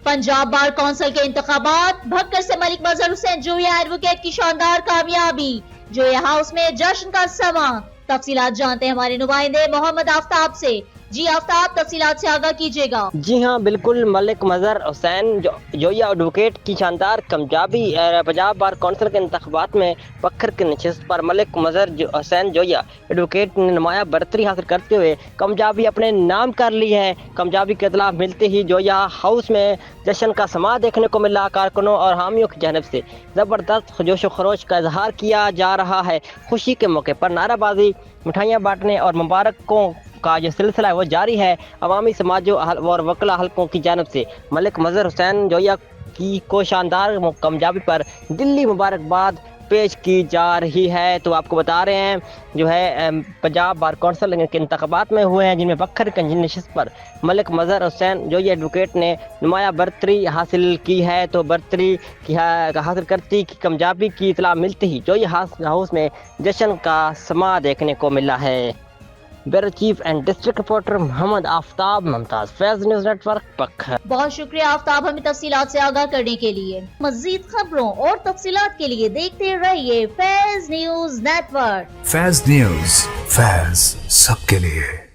Punjab bar council के इंतखाबात, भक्कर से मलिक मजहर हुसैन जोया एडवोकेट की शानदार कामयाबी, जोया हाउस में जश्न का समा। तफसीलात जानते हैं हमारे नुमाइंदे मोहम्मद आफ्ताब से। जी आफ्ताब, तफसीलात से आगाह कीजिएगा। जी हाँ बिल्कुल, मलिक मजहर हुसैन जोया एडवोकेट की शानदार कामयाबी। पंजाब बार कौंसिल के इंतखाबात में पक्खर की नशिस्त पर मलिक मजहर हुसैन जोया एडवोकेट ने नुमाया बरतरी हासिल करते हुए कामयाबी अपने नाम कर ली है। कामयाबी के इतला मिलते ही जोया हाउस में जश्न का समा देखने को मिला। कारकुनों और हामियों की जानब से ज़बरदस्त जोश व खरोश का इजहार किया जा रहा है। खुशी के मौके पर नाराबाजी, मिठाइयाँ बांटने और मुबारकों का जो सिलसिला है वो जारी है। अवामी समाजों और वकला हल्कों की जानब से मलिक मजहर हुसैन जोया की को शानदार कामयाबी पर दिल्ली मुबारकबाद पेश की जा रही है। तो आपको बता रहे हैं जो है पंजाब बार कौंसिल के इंतखाबात में हुए हैं, जिनमें पक्खर की नशिस्त पर मलिक मजहर हुसैन जोया एडवोकेट ने नुमाया बरतरी हासिल की है। तो बरतरी की हासिल करती की कामयाबी की इतला मिलती ही जोया हाउस में जश्न का समा देखने को मिला है। Bureau chief and district reporter Mohammad Aftab, Mumtaz, Faiz news network, Pakhar. बहुत शुक्रिया आफ्ताब, हमें तफसीलात से आगाह करने के लिए। मजीद खबरों और तफसीलात के लिए देखते रहिए Faiz news network. Faiz news, Faiz सबके लिए।